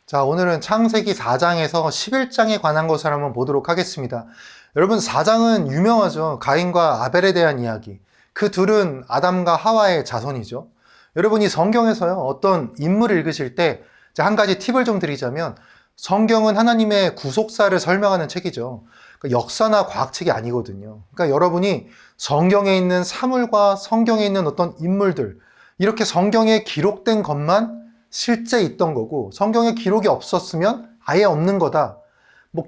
자, 오늘은 창세기 4장에서 11장에 관한 것을 한번 보도록 하겠습니다. 여러분, 4장은 유명하죠. 가인과 아벨에 대한 이야기. 그 둘은 아담과 하와의 자손이죠. 여러분이 성경에서요, 어떤 인물을 읽으실 때 한 가지 팁을 좀 드리자면, 성경은 하나님의 구속사를 설명하는 책이죠. 그러니까 역사나 과학책이 아니거든요. 그러니까 여러분이 성경에 있는 사물과 성경에 있는 어떤 인물들, 이렇게 성경에 기록된 것만 실제 있던 거고, 성경에 기록이 없었으면 아예 없는 거다.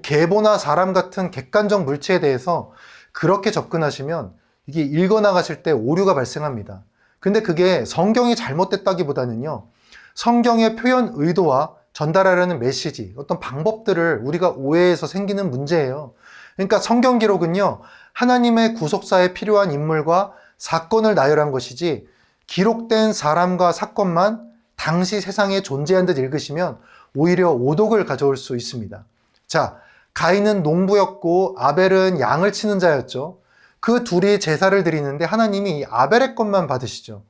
계보나 사람 같은 객관적 물체에 대해서 그렇게 접근하시면 이게 읽어나가실 때 오류가 발생합니다. 근데 그게 성경이 잘못됐다기보다는요, 성경의 표현 의도와 전달하려는 메시지, 어떤 방법들을 우리가 오해해서 생기는 문제예요. 그러니까 성경 기록은요, 하나님의 구속사에 필요한 인물과 사건을 나열한 것이지, 기록된 사람과 사건만 당시 세상에 존재한 듯 읽으시면 오히려 오독을 가져올 수 있습니다. 자, 가인은 농부였고 아벨은 양을 치는 자였죠. 그 둘이 제사를 드리는데 하나님이 이 아벨의 것만 받으시죠.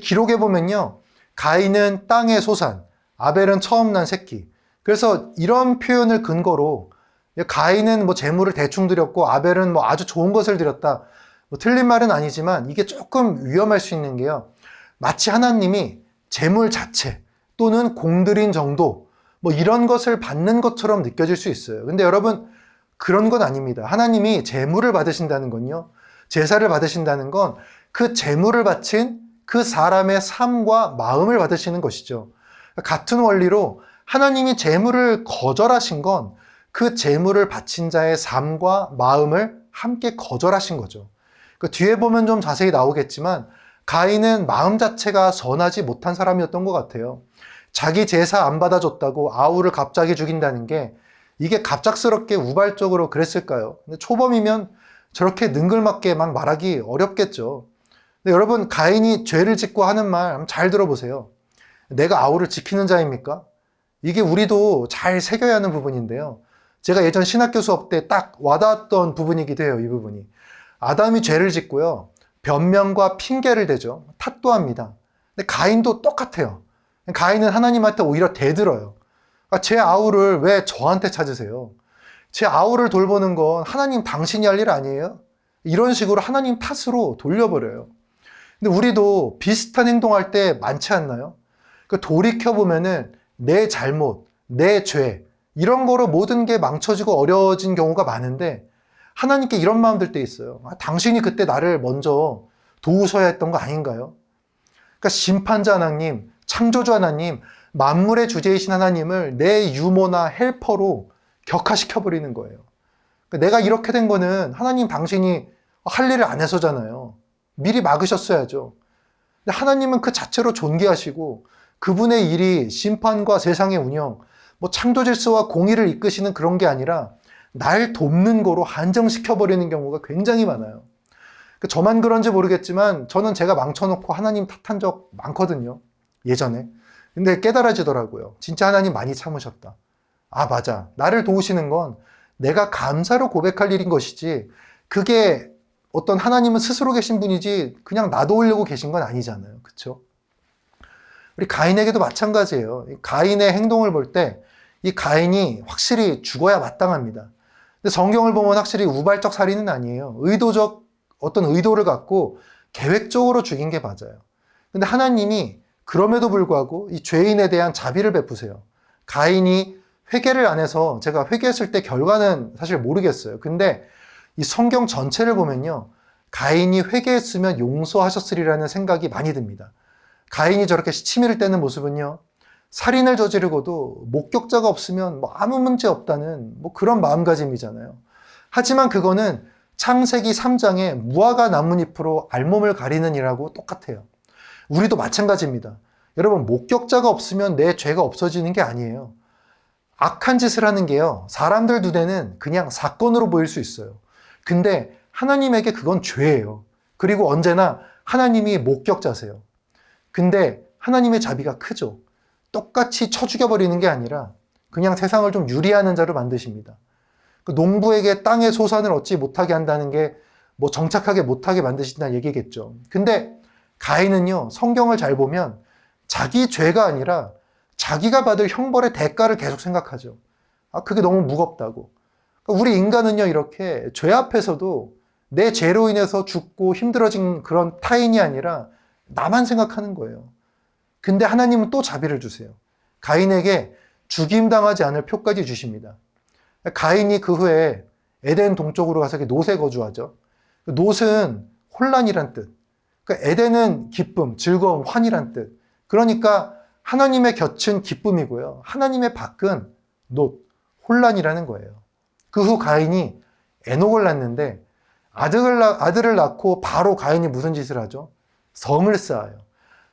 기록에 보면요, 가인은 땅의 소산, 아벨은 처음 난 새끼. 그래서 이런 표현을 근거로 가인은 재물을 대충 드렸고 아벨은 아주 좋은 것을 드렸다. 틀린 말은 아니지만 이게 조금 위험할 수 있는 게요, 마치 하나님이 재물 자체 또는 공들인 정도 이런 것을 받는 것처럼 느껴질 수 있어요. 근데 여러분, 그런 건 아닙니다. 하나님이 재물을 받으신다는 건요, 제사를 받으신다는 건 그 재물을 바친 그 사람의 삶과 마음을 받으시는 것이죠. 같은 원리로 하나님이 재물을 거절하신 건 그 재물을 바친 자의 삶과 마음을 함께 거절하신 거죠. 뒤에 보면 좀 자세히 나오겠지만 가인은 마음 자체가 선하지 못한 사람이었던 것 같아요. 자기 제사 안 받아줬다고 아우를 갑자기 죽인다는 게 이게 갑작스럽게 우발적으로 그랬을까요? 근데 초범이면 저렇게 능글맞게 막 말하기 어렵겠죠. 근데 여러분, 가인이 죄를 짓고 하는 말 한번 잘 들어보세요. 내가 아우를 지키는 자입니까? 이게 우리도 잘 새겨야 하는 부분인데요. 제가 예전 신학교 수업 때 딱 와닿았던 부분이기도 해요, 이 부분이. 아담이 죄를 짓고요, 변명과 핑계를 대죠. 탓도 합니다. 근데 가인도 똑같아요. 가인은 하나님한테 오히려 대들어요. 제 아우를 왜 저한테 찾으세요? 제 아우를 돌보는 건 하나님 당신이 할 일 아니에요? 이런 식으로 하나님 탓으로 돌려버려요. 근데 우리도 비슷한 행동할 때 많지 않나요? 돌이켜보면은 내 잘못, 내 죄, 이런 거로 모든 게 망쳐지고 어려워진 경우가 많은데 하나님께 이런 마음 들 때 있어요. 당신이 그때 나를 먼저 도우셔야 했던 거 아닌가요? 그러니까 심판자 하나님, 창조주 하나님, 만물의 주제이신 하나님을 내 유모나 헬퍼로 격화시켜버리는 거예요. 그러니까 내가 이렇게 된 거는 하나님 당신이 할 일을 안 해서잖아요. 미리 막으셨어야죠. 근데 하나님은 그 자체로 존귀하시고 그분의 일이 심판과 세상의 운영, 창조 질서와 공의를 이끄시는 그런 게 아니라 날 돕는 거로 한정시켜버리는 경우가 굉장히 많아요. 저만 그런지 모르겠지만 저는 제가 망쳐놓고 하나님 탓한 적 많거든요, 예전에. 근데 깨달아지더라고요. 진짜 하나님 많이 참으셨다. 아, 맞아. 나를 도우시는 건 내가 감사로 고백할 일인 것이지, 그게 어떤 하나님은 스스로 계신 분이지 그냥 나 도우려고 계신 건 아니잖아요. 그렇죠? 우리 가인에게도 마찬가지예요. 가인의 행동을 볼 때 이 가인이 확실히 죽어야 마땅합니다. 근데 성경을 보면 확실히 우발적 살인은 아니에요. 의도적 어떤 의도를 갖고 계획적으로 죽인 게 맞아요. 근데 하나님이 그럼에도 불구하고 이 죄인에 대한 자비를 베푸세요. 가인이 회개를 안 해서 제가 회개했을 때 결과는 사실 모르겠어요. 근데 이 성경 전체를 보면요, 가인이 회개했으면 용서하셨으리라는 생각이 많이 듭니다. 가인이 저렇게 시치미를 떼는 모습은요, 살인을 저지르고도 목격자가 없으면 아무 문제 없다는 그런 마음가짐이잖아요. 하지만 그거는 창세기 3장에 무화과 나뭇잎으로 알몸을 가리는 일하고 똑같아요. 우리도 마찬가지입니다. 여러분, 목격자가 없으면 내 죄가 없어지는 게 아니에요. 악한 짓을 하는 게요, 사람들 눈에는 그냥 사건으로 보일 수 있어요. 근데 하나님에게 그건 죄예요. 그리고 언제나 하나님이 목격자세요. 근데 하나님의 자비가 크죠. 똑같이 쳐 죽여버리는 게 아니라 그냥 세상을 좀 유리하는 자로 만드십니다. 농부에게 땅의 소산을 얻지 못하게 한다는 게 정착하게 못하게 만드신다는 얘기겠죠. 근데 가인은요, 성경을 잘 보면 자기 죄가 아니라 자기가 받을 형벌의 대가를 계속 생각하죠. 그게 너무 무겁다고. 그러니까 우리 인간은요, 이렇게 죄 앞에서도 내 죄로 인해서 죽고 힘들어진 그런 타인이 아니라 나만 생각하는 거예요. 근데 하나님은 또 자비를 주세요. 가인에게 죽임당하지 않을 표까지 주십니다. 가인이 그 후에 에덴 동쪽으로 가서 놋에 거주하죠. 놋은 혼란이란 뜻. 그러니까 에덴은 기쁨, 즐거움, 환이란 뜻. 그러니까 하나님의 곁은 기쁨이고요. 하나님의 밖은 놋, 혼란이라는 거예요. 그 후 가인이 에녹을 낳는데 아들을 낳고 바로 가인이 무슨 짓을 하죠? 성을 쌓아요.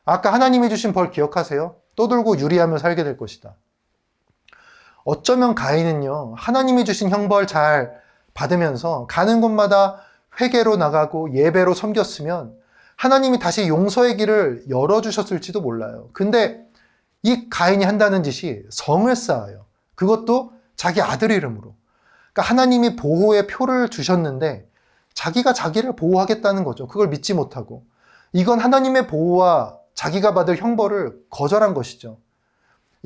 아까 하나님이 주신 벌 기억하세요? 떠돌고 유리하며 살게 될 것이다. 어쩌면 가인은요, 하나님이 주신 형벌 잘 받으면서 가는 곳마다 회개로 나가고 예배로 섬겼으면 하나님이 다시 용서의 길을 열어주셨을지도 몰라요. 근데 이 가인이 한다는 짓이 성을 쌓아요. 그것도 자기 아들 이름으로. 그러니까 하나님이 보호의 표를 주셨는데 자기가 자기를 보호하겠다는 거죠. 그걸 믿지 못하고. 이건 하나님의 보호와 자기가 받을 형벌을 거절한 것이죠.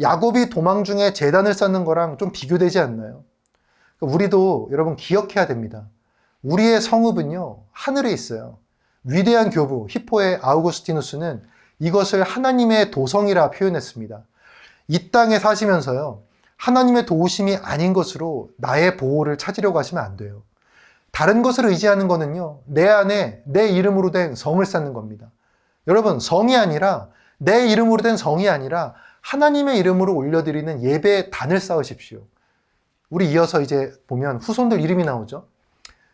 야곱이 도망 중에 제단을 쌓는 거랑 좀 비교되지 않나요? 우리도 여러분 기억해야 됩니다. 우리의 성읍은요, 하늘에 있어요. 위대한 교부 히포의 아우구스티누스는 이것을 하나님의 도성이라 표현했습니다. 이 땅에 사시면서요, 하나님의 도우심이 아닌 것으로 나의 보호를 찾으려고 하시면 안 돼요. 다른 것을 의지하는 거는요, 내 안에 내 이름으로 된 성을 쌓는 겁니다. 여러분, 성이 아니라, 내 이름으로 된 성이 아니라 하나님의 이름으로 올려드리는 예배의 단을 쌓으십시오. 우리 이어서 이제 보면 후손들 이름이 나오죠.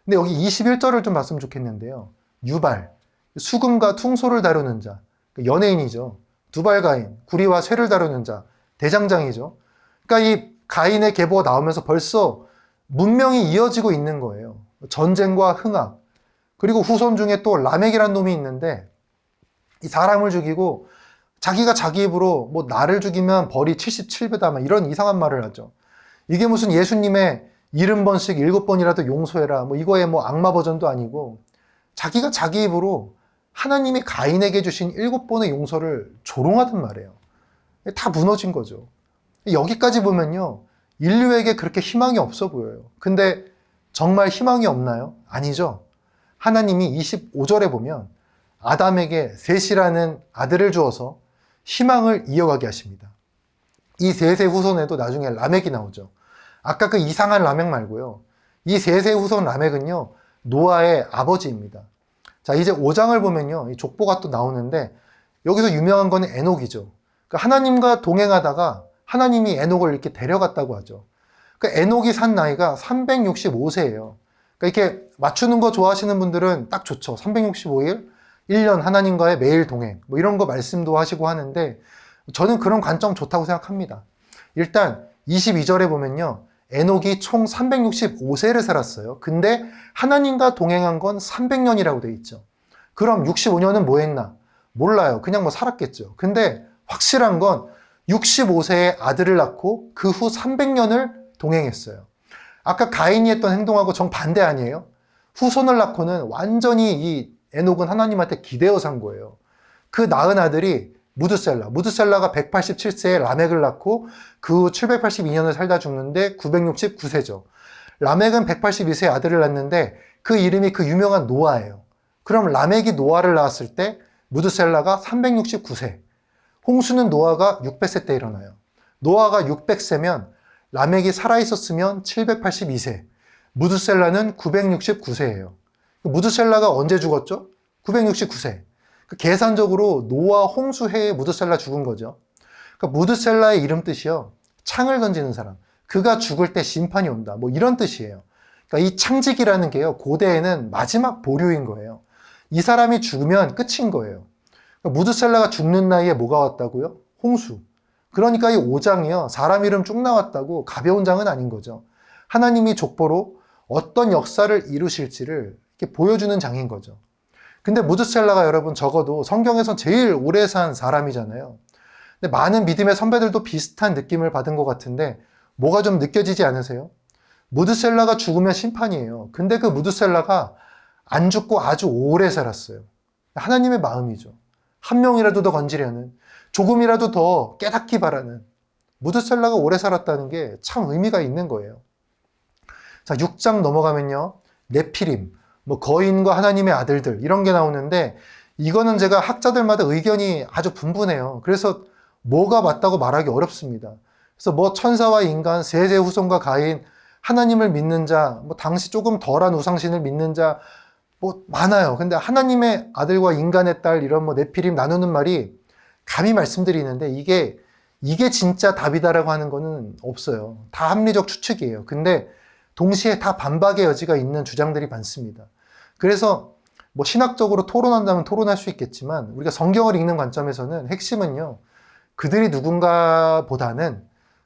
근데 여기 21절을 좀 봤으면 좋겠는데요. 유발, 수금과 퉁소를 다루는 자, 연예인이죠. 두발가인, 구리와 쇠를 다루는 자, 대장장이죠. 그러니까 이 가인의 계보가 나오면서 벌써 문명이 이어지고 있는 거예요. 전쟁과 흥악, 그리고 후손 중에 또 라멕이라는 놈이 있는데 이 사람을 죽이고 자기가 자기 입으로 뭐 나를 죽이면 벌이 77배다 막 이런 이상한 말을 하죠. 이게 무슨 예수님의 70번씩 7번이라도 용서해라 뭐 이거의 뭐 악마 버전도 아니고 자기가 자기 입으로 하나님이 가인에게 주신 7번의 용서를 조롱하던 말이에요. 다 무너진 거죠. 여기까지 보면요, 인류에게 그렇게 희망이 없어 보여요. 근데 정말 희망이 없나요? 아니죠. 하나님이 25절에 보면 아담에게 셋이라는 아들을 주어서 희망을 이어가게 하십니다. 이 셋의 후손에도 나중에 라멕이 나오죠. 아까 그 이상한 라멕 말고요. 이 셋의 후손 라멕은요, 노아의 아버지입니다. 자, 이제 5장을 보면요, 이 족보가 또 나오는데 여기서 유명한 거는 에녹이죠. 그러니까 하나님과 동행하다가 하나님이 에녹을 이렇게 데려갔다고 하죠. 그러니까 에녹이 산 나이가 365세예요. 그러니까 이렇게 맞추는 거 좋아하시는 분들은 딱 좋죠. 365일, 1년 하나님과의 매일 동행, 뭐 이런 거 말씀도 하시고 하는데 저는 그런 관점 좋다고 생각합니다. 일단 22절에 보면요, 에녹이 총 365세를 살았어요. 근데 하나님과 동행한 건 300년이라고 돼 있죠. 그럼 65년은 뭐 했나? 몰라요. 그냥 뭐 살았겠죠. 근데 확실한 건 65세에 아들을 낳고 그 후 300년을 동행했어요. 아까 가인이 했던 행동하고 정반대 아니에요? 후손을 낳고는 완전히 이 에녹은 하나님한테 기대어 산 거예요. 그 낳은 아들이 무드셀라가 187세에 라멕을 낳고 그 후 782년을 살다 죽는데 969세죠. 라멕은 182세에 아들을 낳는데 그 이름이 그 유명한 노아예요. 그럼 라멕이 노아를 낳았을 때 무드셀라가 369세, 홍수는 노아가 600세 때 일어나요. 노아가 600세면 라멕이 살아있었으면 782세, 무드셀라는 969세예요. 무드셀라가 언제 죽었죠? 969세. 계산적으로 노아 홍수해에 무드셀라 죽은 거죠. 그러니까 무드셀라의 이름 뜻이요, 창을 던지는 사람. 그가 죽을 때 심판이 온다. 뭐 이런 뜻이에요. 그러니까 이 창직이라는 게요, 고대에는 마지막 보류인 거예요. 이 사람이 죽으면 끝인 거예요. 그러니까 무드셀라가 죽는 나이에 뭐가 왔다고요? 홍수. 그러니까 이 5장이요, 사람 이름 쭉 나왔다고 가벼운 장은 아닌 거죠. 하나님이 족보로 어떤 역사를 이루실지를 이렇게 보여주는 장인 거죠. 근데 무드셀라가 여러분 적어도 성경에선 제일 오래 산 사람이잖아요. 근데 많은 믿음의 선배들도 비슷한 느낌을 받은 것 같은데 뭐가 좀 느껴지지 않으세요? 무드셀라가 죽으면 심판이에요. 근데 그 무드셀라가 안 죽고 아주 오래 살았어요. 하나님의 마음이죠. 한 명이라도 더 건지려는, 조금이라도 더 깨닫기 바라는, 무드셀라가 오래 살았다는 게 참 의미가 있는 거예요. 자, 6장 넘어가면요. 네피림, 뭐 거인과 하나님의 아들들 이런 게 나오는데 이거는 제가 학자들마다 의견이 아주 분분해요. 그래서 뭐가 맞다고 말하기 어렵습니다. 그래서 뭐 천사와 인간, 셋의 후손과 가인, 하나님을 믿는 자, 뭐 당시 조금 덜한 우상신을 믿는 자, 뭐 많아요. 근데 하나님의 아들과 인간의 딸 이런 뭐 네피림 나누는 말이 감히 말씀드리는데 이게 진짜 답이다라고 하는 거는 없어요. 다 합리적 추측이에요. 근데 동시에 다 반박의 여지가 있는 주장들이 많습니다. 그래서 뭐 신학적으로 토론한다면 토론할 수 있겠지만 우리가 성경을 읽는 관점에서는 핵심은요. 그들이 누군가보다는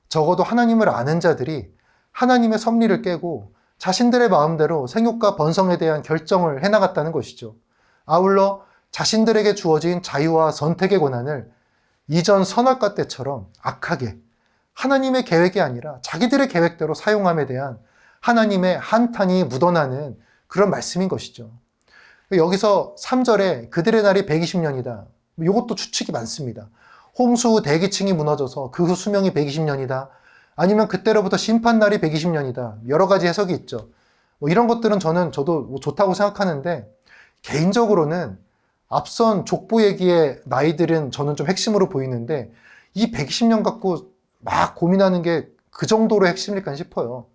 적어도 하나님을 아는 자들이 하나님의 섭리를 깨고 자신들의 마음대로 생육과 번성에 대한 결정을 해나갔다는 것이죠. 아울러 자신들에게 주어진 자유와 선택의 권한을 이전 선악과 때처럼 악하게 하나님의 계획이 아니라 자기들의 계획대로 사용함에 대한 하나님의 한탄이 묻어나는 그런 말씀인 것이죠. 여기서 3절에 그들의 날이 120년이다. 이것도 추측이 많습니다. 홍수 후 대기층이 무너져서 그 후 수명이 120년이다. 아니면 그때로부터 심판날이 120년이다. 여러 가지 해석이 있죠. 뭐 이런 것들은 저도 좋다고 생각하는데 개인적으로는 앞선 족보 얘기의 나이들은 저는 좀 핵심으로 보이는데 이 120년 갖고 막 고민하는 게 그 정도로 핵심일까 싶어요.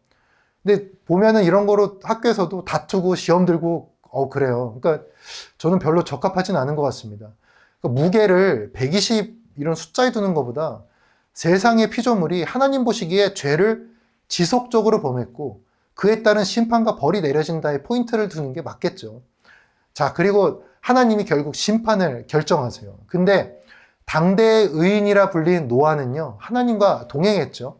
근데 보면은 이런 거로 학교에서도 다투고 시험 들고 그래요. 그러니까 저는 별로 적합하진 않은 것 같습니다. 그러니까 무게를 120 이런 숫자에 두는 것보다 세상의 피조물이 하나님 보시기에 죄를 지속적으로 범했고 그에 따른 심판과 벌이 내려진다에 포인트를 두는 게 맞겠죠. 자, 그리고 하나님이 결국 심판을 결정하세요. 근데 당대의 의인이라 불린 노아는요, 하나님과 동행했죠.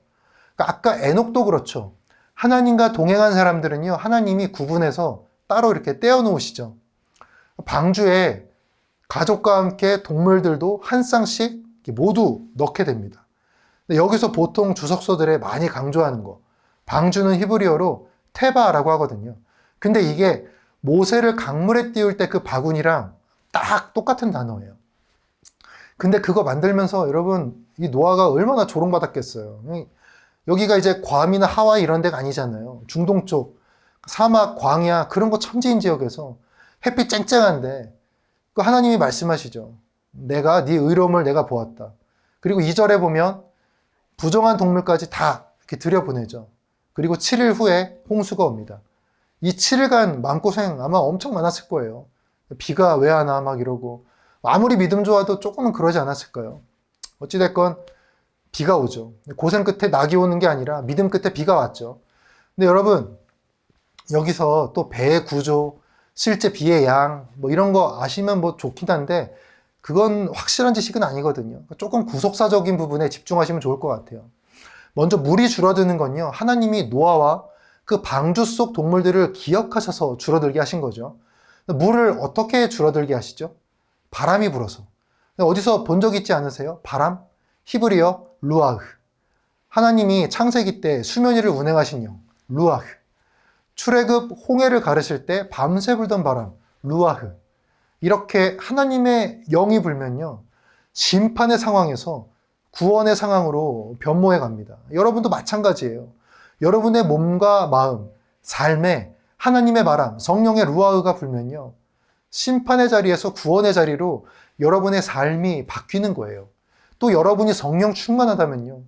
그러니까 아까 에녹도 그렇죠. 하나님과 동행한 사람들은요, 하나님이 구분해서 따로 이렇게 떼어놓으시죠. 방주에 가족과 함께 동물들도 한 쌍씩 모두 넣게 됩니다. 근데 여기서 보통 주석서들에 많이 강조하는 거, 방주는 히브리어로 테바라고 하거든요. 근데 이게 모세를 강물에 띄울 때 그 바구니랑 딱 똑같은 단어예요. 근데 그거 만들면서 여러분 이 노아가 얼마나 조롱받았겠어요. 여기가 이제 괌이나 하와이 이런 데가 아니잖아요. 중동 쪽 사막, 광야 그런 거 천지인 지역에서 햇빛 쨍쨍한데 그 하나님이 말씀하시죠. 내가 네 의로움을 내가 보았다. 그리고 2절에 보면 부정한 동물까지 다 이렇게 들여보내죠. 그리고 7일 후에 홍수가 옵니다. 이 7일간 마음고생 아마 엄청 많았을 거예요. 비가 왜 안 와? 막 이러고. 아무리 믿음 좋아도 조금은 그러지 않았을까요? 어찌됐건 비가 오죠. 고생 끝에 낙이 오는 게 아니라 믿음 끝에 비가 왔죠. 근데 여러분, 여기서 또 배의 구조, 실제 비의 양, 뭐 이런 거 아시면 뭐 좋긴 한데, 그건 확실한 지식은 아니거든요. 조금 구속사적인 부분에 집중하시면 좋을 것 같아요. 먼저 물이 줄어드는 건요, 하나님이 노아와 그 방주 속 동물들을 기억하셔서 줄어들게 하신 거죠. 물을 어떻게 줄어들게 하시죠? 바람이 불어서. 어디서 본 적 있지 않으세요? 바람? 히브리어 루아흐. 하나님이 창세기 때 수면 위를 운행하신 영, 루아흐. 출애굽 홍해를 가르실 때 밤새 불던 바람, 루아흐. 이렇게 하나님의 영이 불면요, 심판의 상황에서 구원의 상황으로 변모해 갑니다. 여러분도 마찬가지예요. 여러분의 몸과 마음, 삶에 하나님의 바람, 성령의 루아흐가 불면요, 심판의 자리에서 구원의 자리로 여러분의 삶이 바뀌는 거예요. 또 여러분이 성령 충만하다면요,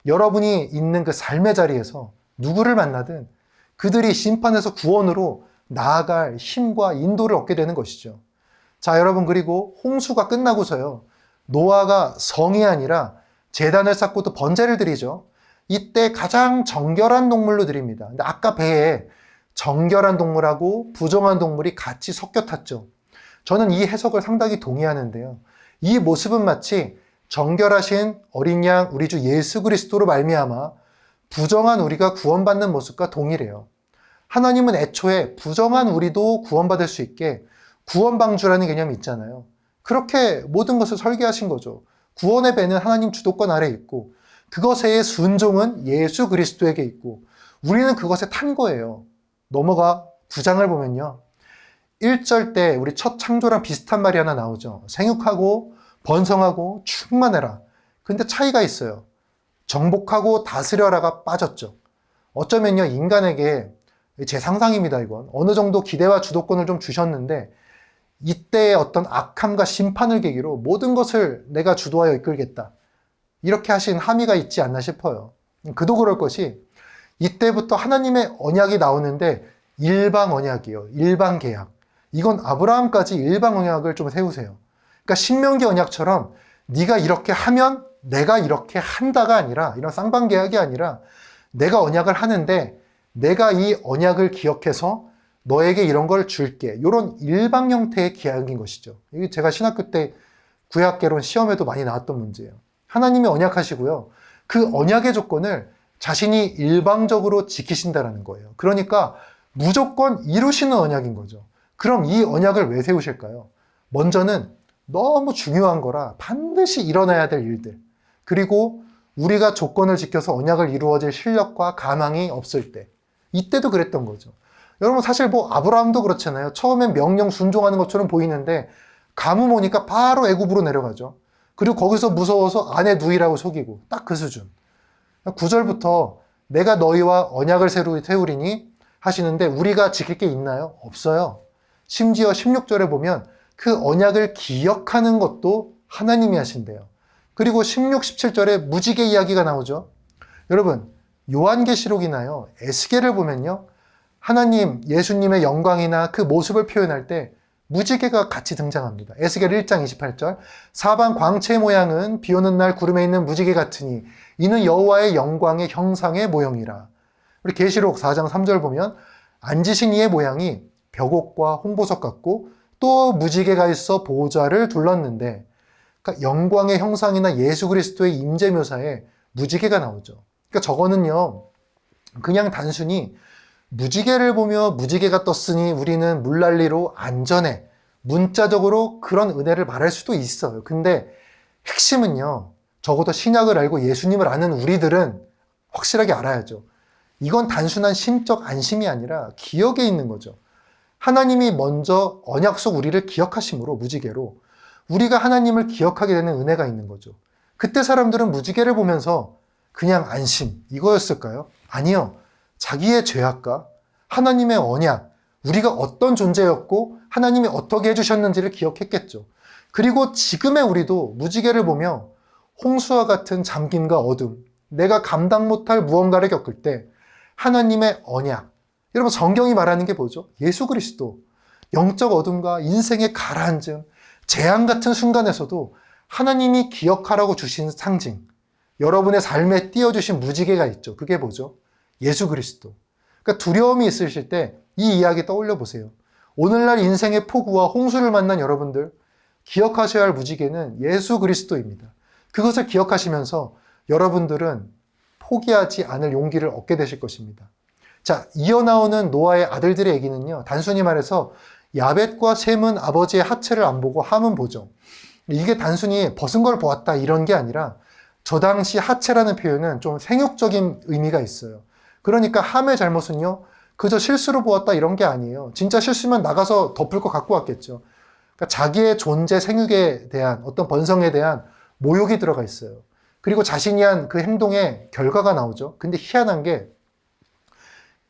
여러분이 있는 그 삶의 자리에서 누구를 만나든 그들이 심판에서 구원으로 나아갈 힘과 인도를 얻게 되는 것이죠. 자, 여러분, 그리고 홍수가 끝나고서요, 노아가 성이 아니라 제단을 쌓고 또 번제를 드리죠. 이때 가장 정결한 동물로 드립니다. 근데 아까 배에 정결한 동물하고 부정한 동물이 같이 섞여 탔죠. 저는 이 해석을 상당히 동의하는데요. 이 모습은 마치 정결하신 어린 양 우리 주 예수 그리스도로 말미암아 부정한 우리가 구원받는 모습과 동일해요. 하나님은 애초에 부정한 우리도 구원받을 수 있게 구원방주라는 개념이 있잖아요. 그렇게 모든 것을 설계하신 거죠. 구원의 배는 하나님 주도권 아래 있고 그것의 순종은 예수 그리스도에게 있고 우리는 그것에 탄 거예요. 넘어가 9장을 보면요, 1절 때 우리 첫 창조랑 비슷한 말이 하나 나오죠. 생육하고 번성하고 충만해라. 근데 차이가 있어요. 정복하고 다스려라가 빠졌죠. 어쩌면요, 인간에게 제 상상입니다, 이건. 어느 정도 기대와 주도권을 좀 주셨는데 이때의 어떤 악함과 심판을 계기로 모든 것을 내가 주도하여 이끌겠다. 이렇게 하신 함의가 있지 않나 싶어요. 그도 그럴 것이 이때부터 하나님의 언약이 나오는데 일방 언약이요. 일방 계약. 이건 아브라함까지 일방 언약을 좀 세우세요. 그러니까 신명기 언약처럼 네가 이렇게 하면 내가 이렇게 한다가 아니라 이런 쌍방 계약이 아니라 내가 언약을 하는데 내가 이 언약을 기억해서 너에게 이런 걸 줄게. 이런 일방 형태의 계약인 것이죠. 이게 제가 신학교 때 구약개론 시험에도 많이 나왔던 문제예요. 하나님이 언약하시고요. 그 언약의 조건을 자신이 일방적으로 지키신다라는 거예요. 그러니까 무조건 이루시는 언약인 거죠. 그럼 이 언약을 왜 세우실까요? 먼저는 너무 중요한 거라 반드시 일어나야 될 일들. 그리고 우리가 조건을 지켜서 언약을 이루어질 실력과 가망이 없을 때. 이때도 그랬던 거죠. 여러분 사실 뭐 아브라함도 그렇잖아요. 처음엔 명령 순종하는 것처럼 보이는데 가뭄 오니까 바로 애굽으로 내려가죠. 그리고 거기서 무서워서 아내 누이라고 속이고 딱 그 수준. 9절부터 내가 너희와 언약을 세우리니 하시는데 우리가 지킬 게 있나요? 없어요. 심지어 16절에 보면 그 언약을 기억하는 것도 하나님이 하신대요. 그리고 16, 17절에 무지개 이야기가 나오죠. 여러분 요한계시록이나요 에스겔을 보면요 하나님 예수님의 영광이나 그 모습을 표현할 때 무지개가 같이 등장합니다. 에스겔 1장 28절 사방 광채 모양은 비 오는 날 구름에 있는 무지개 같으니 이는 여호와의 영광의 형상의 모형이라. 우리 계시록 4장 3절 보면 앉으신 이의 모양이 벽옥과 홍보석 같고 또 무지개가 있어 보좌를 둘렀는데 그러니까 영광의 형상이나 예수 그리스도의 임재 묘사에 무지개가 나오죠. 그러니까 저거는요 그냥 단순히 무지개를 보며 무지개가 떴으니 우리는 물난리로 안전해. 문자적으로 그런 은혜를 말할 수도 있어요. 근데 핵심은요. 적어도 신약을 알고 예수님을 아는 우리들은 확실하게 알아야죠. 이건 단순한 심적 안심이 아니라 기억에 있는 거죠. 하나님이 먼저 언약 속 우리를 기억하심으로 무지개로 우리가 하나님을 기억하게 되는 은혜가 있는 거죠. 그때 사람들은 무지개를 보면서 그냥 안심 이거였을까요? 아니요. 자기의 죄악과 하나님의 언약, 우리가 어떤 존재였고 하나님이 어떻게 해주셨는지를 기억했겠죠. 그리고 지금의 우리도 무지개를 보며 홍수와 같은 잠김과 어둠, 내가 감당 못할 무언가를 겪을 때 하나님의 언약, 여러분 성경이 말하는 게 뭐죠? 예수 그리스도, 영적 어둠과 인생의 가라앉음, 재앙 같은 순간에서도 하나님이 기억하라고 주신 상징, 여러분의 삶에 띄워주신 무지개가 있죠. 그게 뭐죠? 예수 그리스도. 그러니까 두려움이 있으실 때 이 이야기 떠올려 보세요. 오늘날 인생의 폭우와 홍수를 만난 여러분들 기억하셔야 할 무지개는 예수 그리스도입니다. 그것을 기억하시면서 여러분들은 포기하지 않을 용기를 얻게 되실 것입니다. 자, 이어나오는 노아의 아들들의 얘기는요. 단순히 말해서 야벳과 셈은 아버지의 하체를 안 보고 함은 보죠. 이게 단순히 벗은 걸 보았다 이런 게 아니라 저 당시 하체라는 표현은 좀 생육적인 의미가 있어요. 그러니까 함의 잘못은요. 그저 실수로 보았다 이런 게 아니에요. 진짜 실수면 나가서 덮을 거 갖고 왔겠죠. 그러니까 자기의 존재 생육에 대한 어떤 번성에 대한 모욕이 들어가 있어요. 그리고 자신이 한 그 행동의 결과가 나오죠. 근데 희한한 게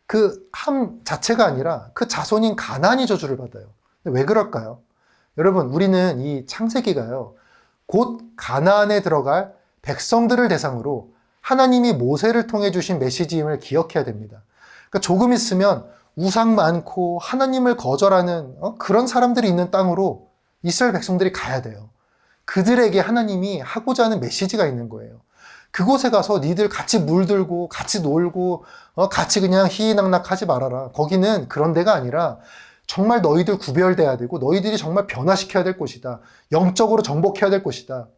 그 함 자체가 아니라 그 자손인 가나안이 저주를 받아요. 왜 그럴까요? 여러분 우리는 이 창세기가요. 곧 가나안에 들어갈 백성들을 대상으로 하나님이 모세를 통해 주신 메시지임을 기억해야 됩니다. 그러니까 조금 있으면 우상 많고 하나님을 거절하는 그런 사람들이 있는 땅으로 이스라엘 백성들이 가야 돼요. 그들에게 하나님이 하고자 하는 메시지가 있는 거예요. 그곳에 가서 니들 같이 물들고 같이 놀고 같이 그냥 희희낙낙하지 말아라. 거기는 그런 데가 아니라 정말 너희들 구별돼야 되고 너희들이 정말 변화시켜야 될 곳이다. 영적으로 정복해야 될 곳이다.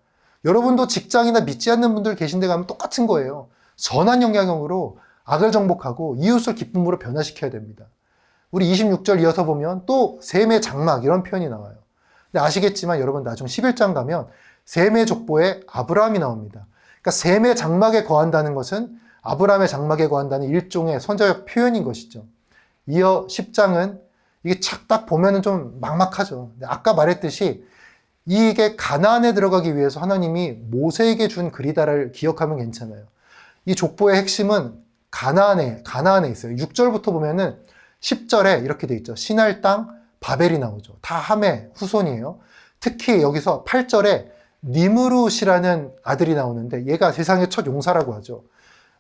여러분도 직장이나 믿지 않는 분들 계신 데 가면 똑같은 거예요. 선한 영향력으로 악을 정복하고 이웃을 기쁨으로 변화시켜야 됩니다. 우리 26절 이어서 보면 또 셈의 장막 이런 표현이 나와요. 근데 아시겠지만 여러분 나중 11장 가면 셈의 족보에 아브라함이 나옵니다. 그러니까 셈의 장막에 거한다는 것은 아브라함의 장막에 거한다는 일종의 선자적 표현인 것이죠. 이어 10장은 이게 딱 보면은 좀 막막하죠. 아까 말했듯이 이게 가나안에 들어가기 위해서 하나님이 모세에게 준 글이다를 기억하면 괜찮아요. 이 족보의 핵심은 가나안에 있어요. 6절부터 보면은 10절에 이렇게 돼 있죠. 신할 땅 바벨이 나오죠. 다 함의 후손이에요. 특히 여기서 8절에 니므룻이라는 아들이 나오는데 얘가 세상의 첫 용사라고 하죠.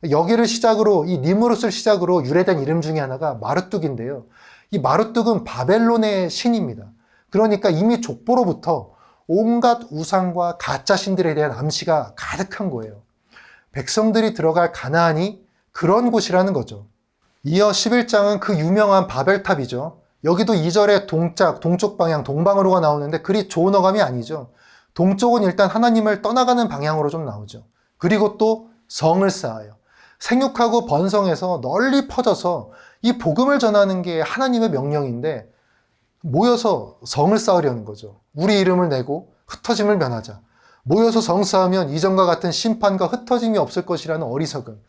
여기를 시작으로 이 니므룻을 시작으로 유래된 이름 중에 하나가 마르뚝인데요. 이 마르뚝은 바벨론의 신입니다. 그러니까 이미 족보로부터 온갖 우상과 가짜 신들에 대한 암시가 가득한 거예요. 백성들이 들어갈 가나안이 그런 곳이라는 거죠. 이어 11장은 그 유명한 바벨탑이죠. 여기도 2절에 동쪽 방향, 동방으로가 나오는데 그리 좋은 어감이 아니죠. 동쪽은 일단 하나님을 떠나가는 방향으로 좀 나오죠. 그리고 또 성을 쌓아요. 생육하고 번성해서 널리 퍼져서 이 복음을 전하는 게 하나님의 명령인데 모여서 성을 쌓으려는 거죠. 우리 이름을 내고 흩어짐을 면하자. 모여서 성 쌓으면 이전과 같은 심판과 흩어짐이 없을 것이라는 어리석음.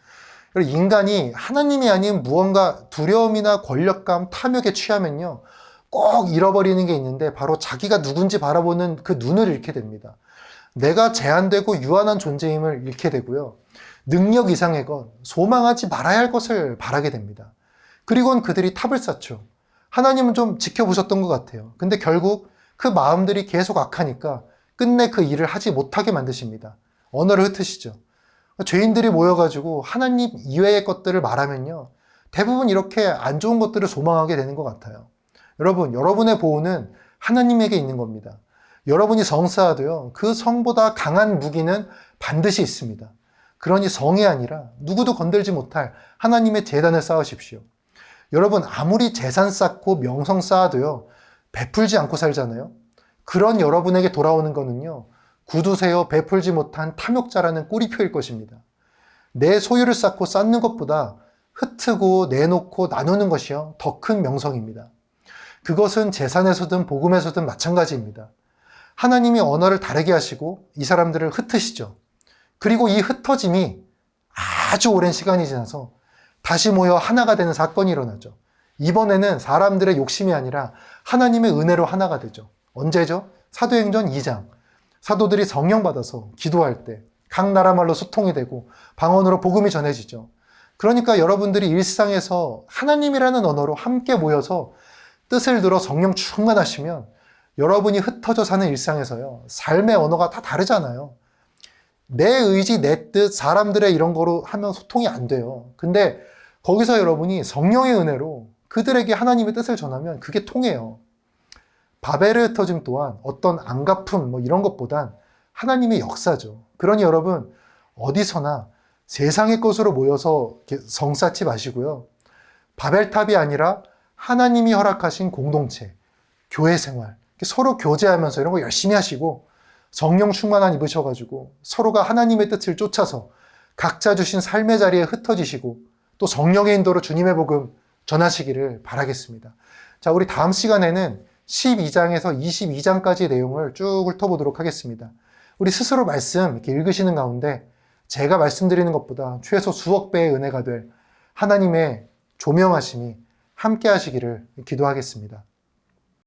인간이 하나님이 아닌 무언가 두려움이나 권력감, 탐욕에 취하면요. 꼭 잃어버리는 게 있는데 바로 자기가 누군지 바라보는 그 눈을 잃게 됩니다. 내가 제한되고 유한한 존재임을 잃게 되고요. 능력 이상의 것, 소망하지 말아야 할 것을 바라게 됩니다. 그리고는 그들이 탑을 쌓죠. 하나님은 좀 지켜보셨던 것 같아요. 근데 결국 그 마음들이 계속 악하니까 끝내 그 일을 하지 못하게 만드십니다. 언어를 흩으시죠. 죄인들이 모여가지고 하나님 이외의 것들을 말하면요. 대부분 이렇게 안 좋은 것들을 소망하게 되는 것 같아요. 여러분, 여러분의 보호는 하나님에게 있는 겁니다. 여러분이 성 쌓아도요. 그 성보다 강한 무기는 반드시 있습니다. 그러니 성이 아니라 누구도 건들지 못할 하나님의 제단을 쌓으십시오. 여러분, 아무리 재산 쌓고 명성 쌓아도요. 베풀지 않고 살잖아요. 그런 여러분에게 돌아오는 거는요. 구두세요 베풀지 못한 탐욕자라는 꼬리표일 것입니다. 내 소유를 쌓고 쌓는 것보다 흩트고 내놓고 나누는 것이요. 더 큰 명성입니다. 그것은 재산에서든 복음에서든 마찬가지입니다. 하나님이 언어를 다르게 하시고 이 사람들을 흩으시죠. 그리고 이 흩어짐이 아주 오랜 시간이 지나서 다시 모여 하나가 되는 사건이 일어나죠. 이번에는 사람들의 욕심이 아니라 하나님의 은혜로 하나가 되죠. 언제죠? 사도행전 2장. 사도들이 성령 받아서 기도할 때 각 나라 말로 소통이 되고 방언으로 복음이 전해지죠. 그러니까 여러분들이 일상에서 하나님이라는 언어로 함께 모여서 뜻을 들어 성령 충만하시면 여러분이 흩어져 사는 일상에서요. 삶의 언어가 다 다르잖아요. 내 의지, 내 뜻, 사람들의 이런 거로 하면 소통이 안 돼요. 근데 거기서 여러분이 성령의 은혜로 그들에게 하나님의 뜻을 전하면 그게 통해요. 바벨의 흩어짐 또한 어떤 안갚음 이런 것보단 하나님의 역사죠. 그러니 여러분 어디서나 세상의 것으로 모여서 성 쌓지 마시고요. 바벨탑이 아니라 하나님이 허락하신 공동체, 교회 생활, 서로 교제하면서 이런 거 열심히 하시고 성령 충만한 입으셔가지고 서로가 하나님의 뜻을 쫓아서 각자 주신 삶의 자리에 흩어지시고 또 성령의 인도로 주님의 복음 전하시기를 바라겠습니다. 자, 우리 다음 시간에는 12장에서 22장까지의 내용을 쭉 훑어보도록 하겠습니다. 우리 스스로 말씀 이렇게 읽으시는 가운데 제가 말씀드리는 것보다 최소 수억 배의 은혜가 될 하나님의 조명하심이 함께 하시기를 기도하겠습니다.